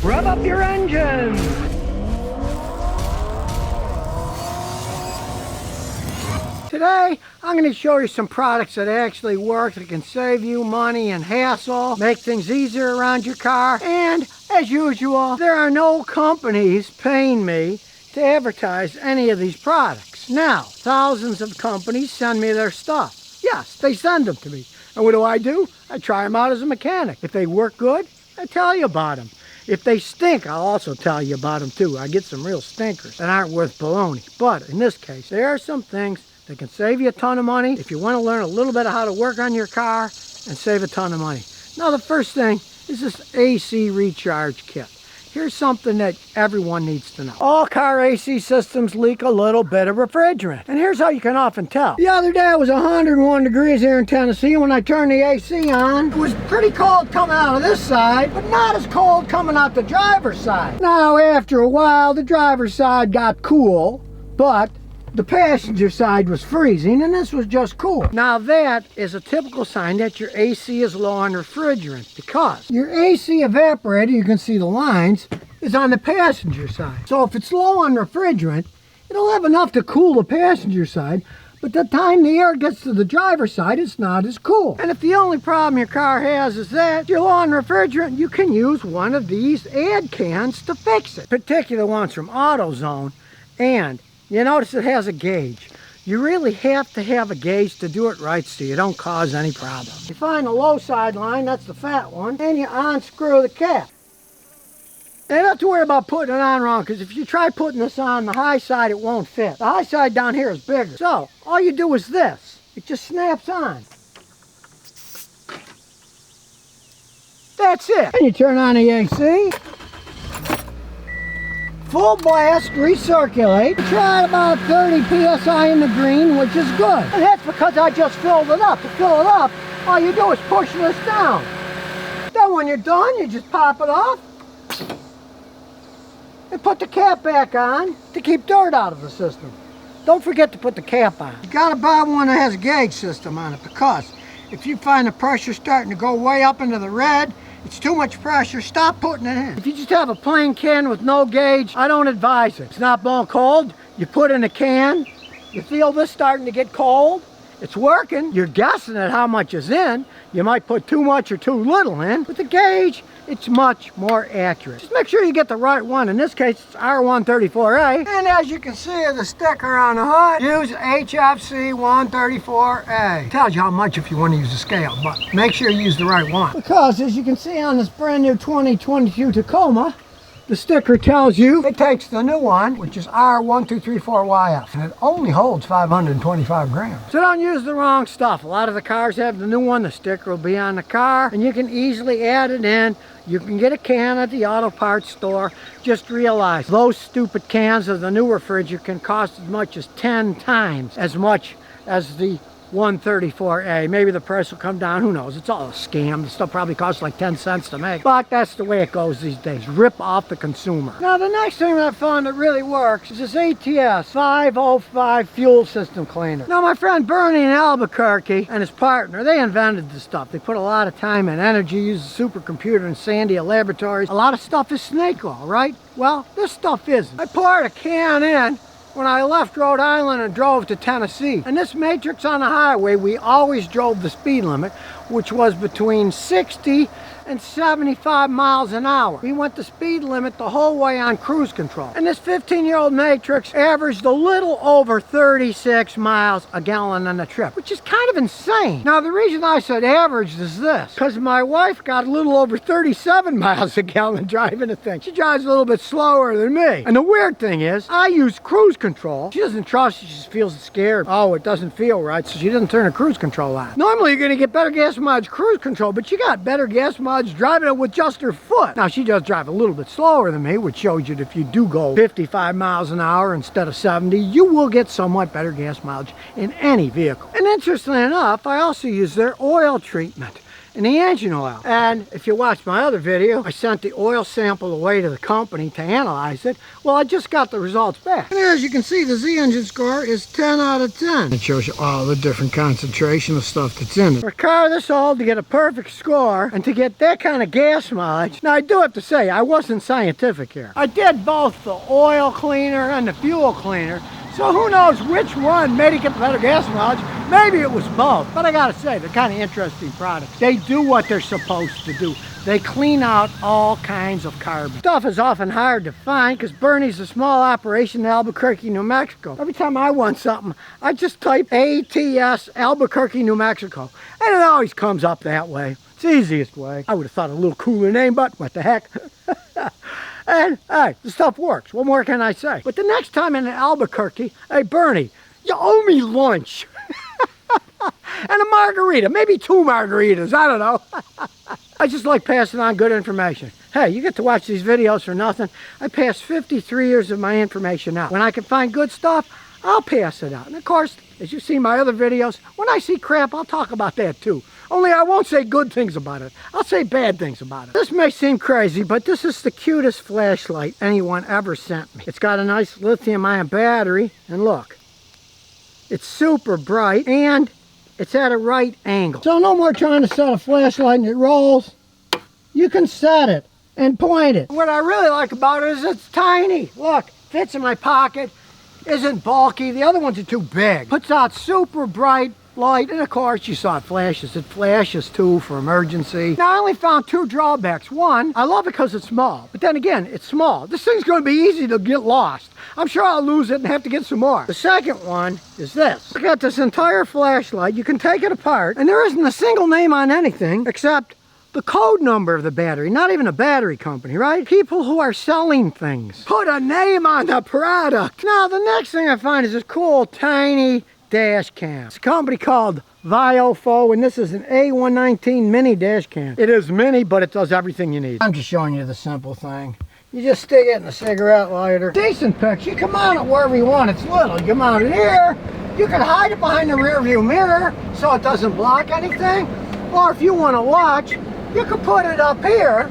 Rev up your engines! Today, I'm going to show you some products that actually work, that can save you money and hassle, make things easier around your car, and as usual, there are no companies paying me to advertise any of these products. Now, thousands of companies send me their stuff. Yes, they send them to me. And what do? I try them out as a mechanic. If they work good, I tell you about them. If they stink, I'll also tell you about them too. I get some real stinkers that aren't worth baloney. But in this case, there are some things that can save you a ton of money if you want to learn a little bit of how to work on your car and save a ton of money. Now the first thing is this AC recharge kit. Here's something that everyone needs to know. All car AC systems leak a little bit of refrigerant. And here's how you can often tell. The other day it was 101 degrees here in Tennessee. When I turned the AC on, it was pretty cold coming out of this side, but not as cold coming out the driver's side. Now after a while, the driver's side got cool, but the passenger side was freezing, and this was just cool. Now that is a typical sign that your AC is low on refrigerant, because your AC evaporator, you can see the lines, is on the passenger side. So if it's low on refrigerant, it'll have enough to cool the passenger side, but the time the air gets to the driver's side, it's not as cool. And if the only problem your car has is that you're low on refrigerant, you can use one of these add cans to fix it. Particular ones from AutoZone, and you notice it has a gauge. You really have to have a gauge to do it right so you don't cause any problems. You find the low side line, that's the fat one, and you unscrew the cap. Now you don't have to worry about putting it on wrong, because if you try putting this on the high side, it won't fit. The high side down here is bigger. So all you do is this. It just snaps on. That's it. And you turn on the AC. Full blast, recirculate. Try about 30 psi in the green, which is good. And that's because I just filled it up. To fill it up, all you do is push this down. Then when you're done, you just pop it off and put the cap back on to keep dirt out of the system. Don't forget to put the cap on. You gotta buy one that has a gauge system on it, because if you find the pressure starting to go way up into the red, it's too much pressure, stop putting it in. If you just have a plain can with no gauge, I don't advise it. It's not blowing cold, you put in a can, you feel this starting to get cold, it's working, you're guessing at how much is in, you might put too much or too little in. With the gauge, it's much more accurate. Just make sure you get the right one. In this case, it's R134A. And as you can see the sticker on the hood, use HFC 134A. It tells you how much if you want to use a scale, but make sure you use the right one. Because as you can see on this brand new 2022 Tacoma, the sticker tells you it takes the new one, which is R1234YF, and it only holds 525 grams. So don't use the wrong stuff. A lot of the cars have the new one. The sticker will be on the car, and you can easily add it in. You can get a can at the auto parts store. Just realize those stupid cans of the new refrigerant can cost as much as 10 times as much as the 134A. Maybe the price will come down, who knows? It's all a scam. It still probably costs like 10 cents to make, but that's the way it goes these days. Rip off the consumer. Now the next thing that I found that really works is this ATS 505 fuel system cleaner. Now my friend Bernie in Albuquerque and his partner, they invented this stuff. They put a lot of time and energy, used a supercomputer in Sandia laboratories. A lot of stuff is snake oil, right? Well, this stuff isn't. I poured a can in when I left Rhode Island and drove to Tennessee. And this matrix on the highway, we always drove the speed limit, which was between 60 and 75 miles an hour. We went the speed limit the whole way on cruise control. And this 15-year-old matrix averaged a little over 36 miles a gallon on the trip, which is kind of insane. Now the reason I said averaged is this, because my wife got a little over 37 miles a gallon driving the thing. She drives a little bit slower than me. And the weird thing is, I use cruise control. She doesn't trust it, she just feels scared. Oh, it doesn't feel right, so she doesn't turn the cruise control on. Normally you're gonna get better gas mileage cruise control, but you got better gas mileage driving it with just her foot. Now she does drive a little bit slower than me, which shows you that if you do go 55 miles an hour instead of 70, you will get somewhat better gas mileage in any vehicle. And interestingly enough, I also use their oil treatment. in the engine oil. And if you watch my other video, I sent the oil sample away to the company to analyze it. Well, I just got the results back. And as you can see, the Z engine score is 10 out of 10. It shows you all the different concentration of stuff that's in it. For a car this old, to get a perfect score and to get that kind of gas mileage, now I do have to say, I wasn't scientific here. I did both the oil cleaner and the fuel cleaner, so who knows which one made it get better gas mileage. Maybe it was both, but I gotta say, they're kind of interesting products. They do what they're supposed to do. They clean out all kinds of carbon. Stuff is often hard to find because Bernie's a small operation in Albuquerque, New Mexico. Every time I want something, I just type ATS Albuquerque, New Mexico, and it always comes up that way. It's the easiest way. I would have thought a little cooler name, but what the heck. And hey, the stuff works. What more can I say? But the next time in Albuquerque, hey Bernie, you owe me lunch. And a margarita, maybe 2 margaritas, I don't know. I just like passing on good information. Hey, you get to watch these videos for nothing. I pass 53 years of my information out. When I can find good stuff, I'll pass it out. And of course, as you've seen my other videos, when I see crap, I'll talk about that too. Only I won't say good things about it. I'll say bad things about it. This may seem crazy, but this is the cutest flashlight anyone ever sent me. It's got a nice lithium-ion battery, and look, it's super bright, and it's at a right angle. So no more trying to set a flashlight and it rolls. You can set it and point it. What I really like about it is it's tiny. Look, fits in my pocket, isn't bulky. The other ones are too big. Puts out super bright light, and of course you saw it flashes. It flashes too for emergency. Now I only found 2 drawbacks. One, I love it because it's small, but then again, it's small. This thing's going to be easy to get lost. I'm sure I'll lose it and have to get some more. The second one is this. Look at this entire flashlight. You can take it apart, and there isn't a single name on anything except the code number of the battery. Not even a battery company, right? People who are selling things put a name on the product. Now the next thing I find is this cool tiny dash cam. It's a company called Viofo, and this is an A119 mini dash cam. It is mini, but it does everything you need. I'm just showing you the simple thing. You just stick it in a cigarette lighter. Decent picture. You can mount it wherever you want. It's little. You can mount it here. You can hide it behind the rear view mirror so it doesn't block anything. Or if you want to watch, you can put it up here,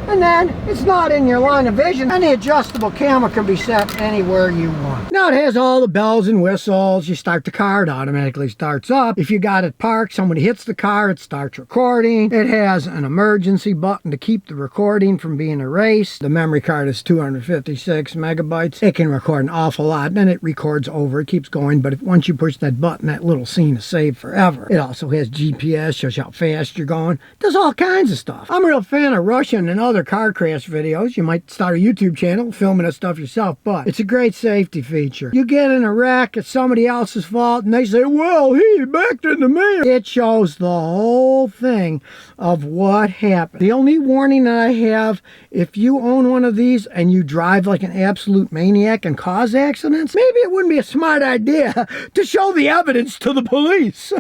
and then it's not in your line of vision, and the adjustable camera can be set anywhere you want. Now it has all the bells and whistles. You start the car, it automatically starts up. If you got it parked, somebody hits the car, it starts recording. It has an emergency button to keep the recording from being erased. The memory card is 256 megabytes. It can record an awful lot, and then it records over. It keeps going, but once you push that button, that little scene is saved forever. It also has GPS, shows you how fast you're going. Does all kinds of stuff. I'm a real fan of Russian and other car crash videos. You might start a YouTube channel filming this stuff yourself, but it's a great safety feature. You get in a wreck, it's somebody else's fault, and they say, well, he backed into me. It shows the whole thing of what happened. The only warning that I have, if you own one of these and you drive like an absolute maniac and cause accidents, maybe it wouldn't be a smart idea to show the evidence to the police.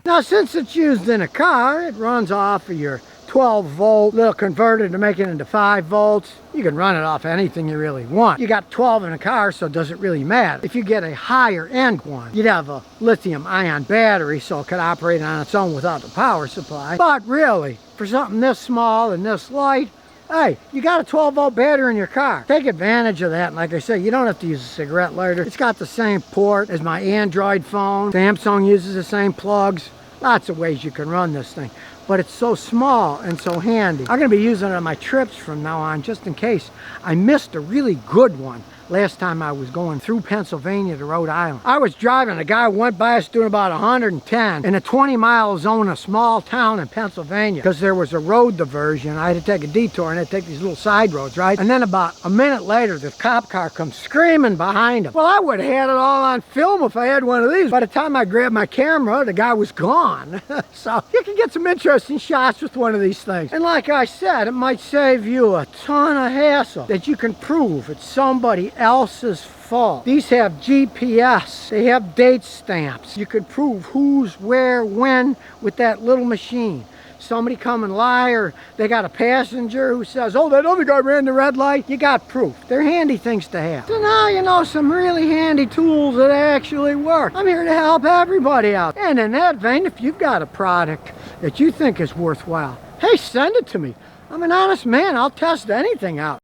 Now, since it's used in a car, it runs off of your 12-volt little converter to make it into 5 volts. You can run it off anything you really want. You got 12 in a car, so it doesn't really matter. If you get a higher end one, you'd have a lithium-ion battery, so it could operate on its own without the power supply. But really, for something this small and this light, hey, you got a 12-volt battery in your car. Take advantage of that. And like I say, you don't have to use a cigarette lighter. It's got the same port as my Android phone. Samsung uses the same plugs. Lots of ways you can run this thing. But it's so small and so handy. I'm going to be using it on my trips from now on, just in case I missed a really good one last time I was going through Pennsylvania to Rhode Island. I was driving, a guy went by us doing about 110 in a 20-mile zone, a small town in Pennsylvania, because there was a road diversion. I had to take a detour and I had to take these little side roads, right? And then about a minute later, the cop car comes screaming behind him. Well, I would have had it all on film if I had one of these. By the time I grabbed my camera, the guy was gone. So you can get some interesting shots with one of these things. And like I said, it might save you a ton of hassle that you can prove it's somebody else's fault. These have GPS. They have date stamps. You can prove who's, where, when with that little machine. Somebody come and lie, or they got a passenger who says, oh, that other guy ran the red light. You got proof. They're handy things to have. So now you know some really handy tools that actually work. I'm here to help everybody out. And in that vein, if you've got a product that you think is worthwhile, hey, send it to me. I'm an honest man. I'll test anything out.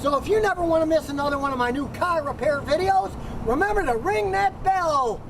So if you never want to miss another one of my new car repair videos, remember to ring that bell.